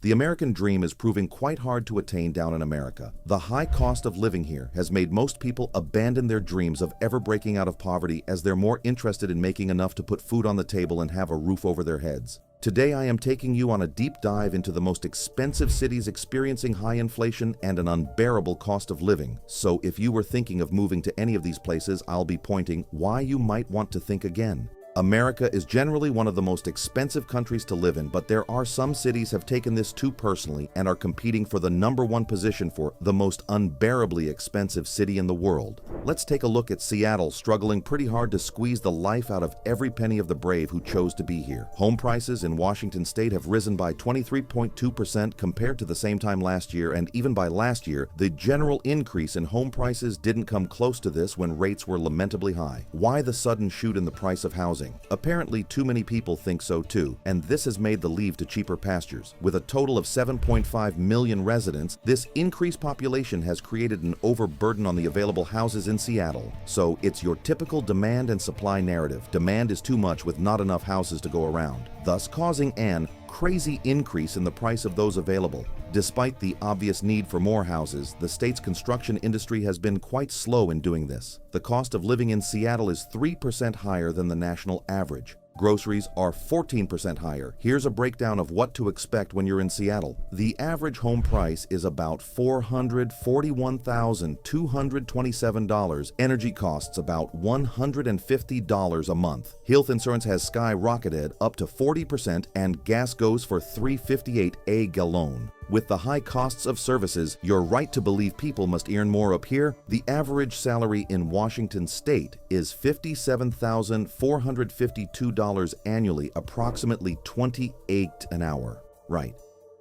The American dream is proving quite hard to attain down in America. The high cost of living here has made most people abandon their dreams of ever breaking out of poverty, as they're more interested in making enough to put food on the table and have a roof over their heads. Today I am taking you on a deep dive into the most expensive cities experiencing high inflation and an unbearable cost of living. So if you were thinking of moving to any of these places, I'll be pointing why you might want to think again. America is generally one of the most expensive countries to live in, but there are some cities have taken this too personally and are competing for the #1 position for the most unbearably expensive city in the world. Let's take a look at Seattle, struggling pretty hard to squeeze the life out of every penny of the brave who chose to be here. Home prices in Washington state have risen by 23.2% compared to the same time last year, and even by last year, the general increase in home prices didn't come close to this when rates were lamentably high. Why the sudden shoot in the price of housing? Apparently, too many people think so too, and this has made the leave to cheaper pastures. With a total of 7.5 million residents, this increased population has created an overburden on the available houses in Seattle. So it's your typical demand and supply narrative. Demand is too much with not enough houses to go around, thus causing an crazy increase in the price of those available. Despite the obvious need for more houses, the state's construction industry has been quite slow in doing this. The cost of living in Seattle is 3% higher than the national average. Groceries are 14% higher. Here's a breakdown of what to expect when you're in Seattle. The average home price is about $441,227. Energy costs about $150 a month. Health insurance has skyrocketed up to 40%, and gas goes for $3.58 a gallon. With the high costs of services, you're right to believe people must earn more up here. The average salary in Washington state is $57,452 annually, approximately $28 an hour. Right.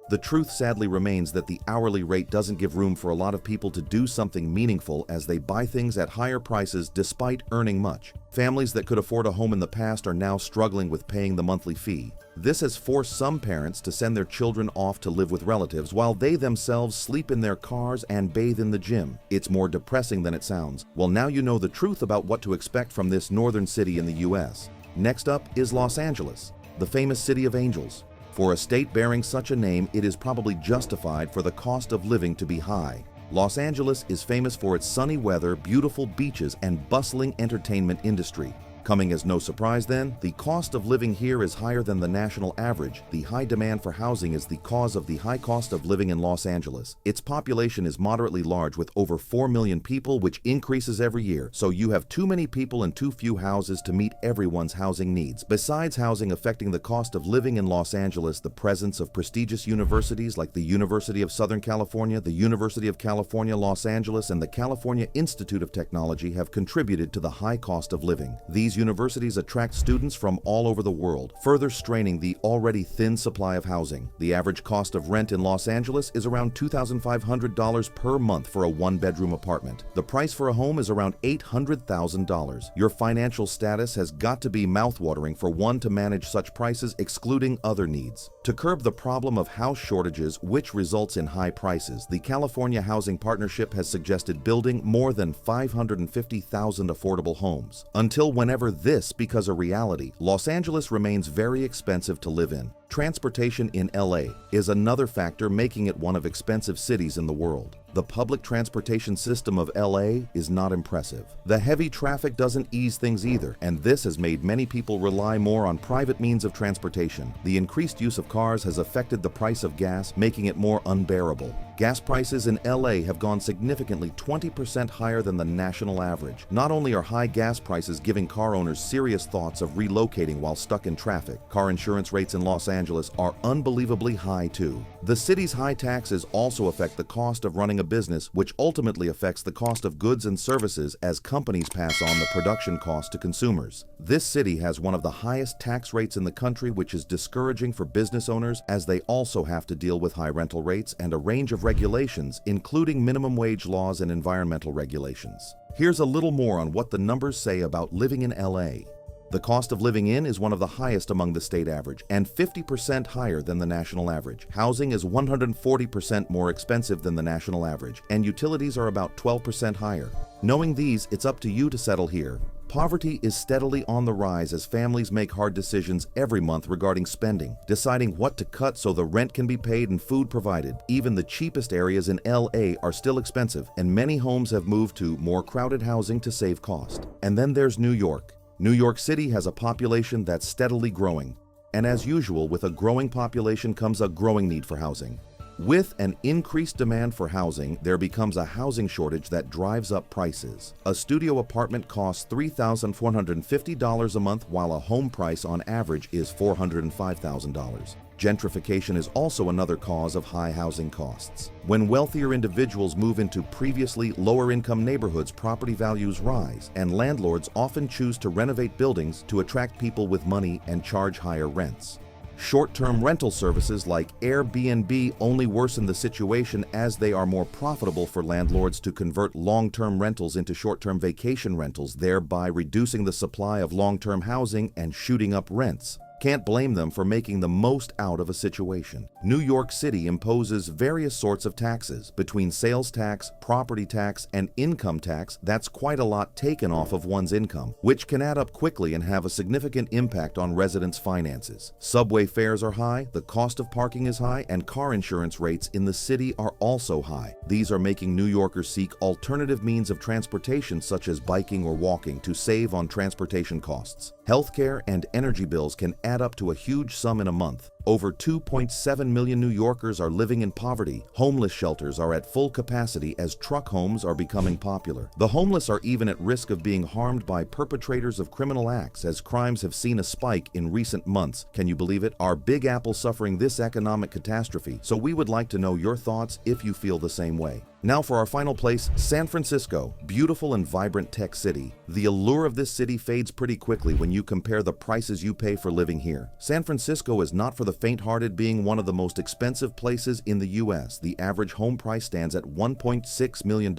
The truth sadly remains that the hourly rate doesn't give room for a lot of people to do something meaningful, as they buy things at higher prices despite earning much. Families that could afford a home in the past are now struggling with paying the monthly fee. This has forced some parents to send their children off to live with relatives while they themselves sleep in their cars and bathe in the gym. It's more depressing than it sounds. Well, now you know the truth about what to expect from this northern city in the US. Next up is Los Angeles, the famous city of angels. For a state bearing such a name, it is probably justified for the cost of living to be high. Los Angeles is famous for its sunny weather, beautiful beaches, and bustling entertainment industry. Coming as no surprise then, the cost of living here is higher than the national average. The high demand for housing is the cause of the high cost of living in Los Angeles. Its population is moderately large, with over 4 million people, which increases every year. So you have too many people and too few houses to meet everyone's housing needs. Besides housing affecting the cost of living in Los Angeles, the presence of prestigious universities like the University of Southern California, the University of California, Los Angeles, and the California Institute of Technology have contributed to the high cost of living. These universities attract students from all over the world, further straining the already thin supply of housing. The average cost of rent in Los Angeles is around $2,500 per month for a one-bedroom apartment. The price for a home is around $800,000. Your financial status has got to be mouthwatering for one to manage such prices, excluding other needs. To curb the problem of house shortages, which results in high prices, the California Housing Partnership has suggested building more than 550,000 affordable homes. Until whenever this becomes a reality, Los Angeles remains very expensive to live in. Transportation in LA is another factor making it one of expensive cities in the world. The public transportation system of LA is not impressive. The heavy traffic doesn't ease things either, and this has made many people rely more on private means of transportation. The increased use of cars has affected the price of gas, making it more unbearable. Gas prices in LA have gone significantly 20% higher than the national average. Not only are high gas prices giving car owners serious thoughts of relocating while stuck in traffic, car insurance rates in Los Angeles are unbelievably high too. The city's high taxes also affect the cost of running a business, which ultimately affects the cost of goods and services as companies pass on the production cost to consumers. This city has one of the highest tax rates in the country, which is discouraging for business owners, as they also have to deal with high rental rates and a range of regulations, including minimum wage laws and environmental regulations. Here's a little more on what the numbers say about living in LA. The cost of living in is one of the highest among the state average and 50% higher than the national average. Housing is 140% more expensive than the national average, and utilities are about 12% higher. Knowing these, it's up to you to settle here. Poverty is steadily on the rise as families make hard decisions every month regarding spending, deciding what to cut so the rent can be paid and food provided. Even the cheapest areas in LA are still expensive, and many homes have moved to more crowded housing to save cost. And then there's New York. New York City has a population that's steadily growing. And as usual, with a growing population comes a growing need for housing. With an increased demand for housing, there becomes a housing shortage that drives up prices. A studio apartment costs $3,450 a month, while a home price on average is $405,000. Gentrification is also another cause of high housing costs. When wealthier individuals move into previously lower-income neighborhoods, property values rise, and landlords often choose to renovate buildings to attract people with money and charge higher rents. Short-term rental services like Airbnb only worsen the situation as they are more profitable for landlords to convert long-term rentals into short-term vacation rentals, thereby reducing the supply of long-term housing and shooting up rents. Can't blame them for making the most out of a situation. New York City imposes various sorts of taxes. Between sales tax, property tax, and income tax, that's quite a lot taken off of one's income, which can add up quickly and have a significant impact on residents' finances. Subway fares are high, the cost of parking is high, and car insurance rates in the city are also high. These are making New Yorkers seek alternative means of transportation such as biking or walking to save on transportation costs. Healthcare and energy bills can add up to a huge sum in a month. Over 2.7 million New Yorkers are living in poverty. Homeless shelters are at full capacity as truck homes are becoming popular. The homeless are even at risk of being harmed by perpetrators of criminal acts, as crimes have seen a spike in recent months. Can you believe it? Are Big Apple suffering this economic catastrophe? So we would like to know your thoughts if you feel the same way. Now for our final place, San Francisco, beautiful and vibrant tech city. The allure of this city fades pretty quickly when you compare the prices you pay for living here. San Francisco is not for the faint-hearted, being one of the most expensive places in the US. The average home price stands at $1.6 million.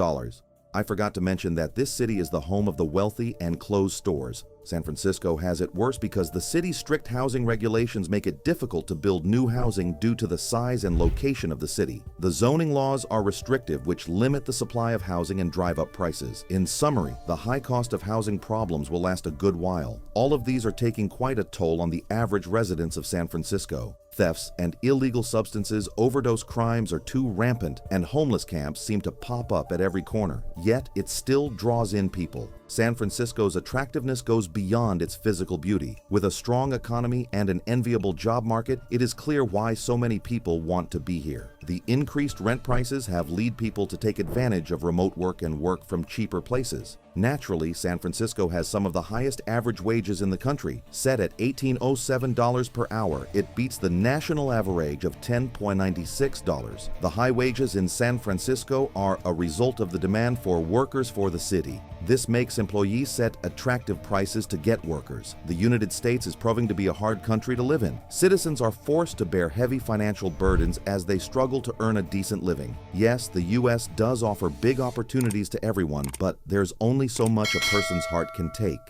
I forgot to mention that this city is the home of the wealthy and closed stores. San Francisco has it worse because the city's strict housing regulations make it difficult to build new housing due to the size and location of the city. The zoning laws are restrictive, which limit the supply of housing and drive up prices. In summary, the high cost of housing problems will last a good while. All of these are taking quite a toll on the average residents of San Francisco. Thefts and illegal substances, overdose crimes are too rampant, and homeless camps seem to pop up at every corner. Yet, it still draws in people. San Francisco's attractiveness goes beyond its physical beauty. With a strong economy and an enviable job market, it is clear why so many people want to be here. The increased rent prices have led people to take advantage of remote work and work from cheaper places. Naturally, San Francisco has some of the highest average wages in the country, set at $18.07 per hour. It beats the national average of $10.96. The high wages in San Francisco are a result of the demand for workers for the city. This makes employees set attractive prices to get workers. The United States is proving to be a hard country to live in. Citizens are forced to bear heavy financial burdens as they struggle to earn a decent living. Yes, the U.S. does offer big opportunities to everyone, but there's only so much a person's heart can take.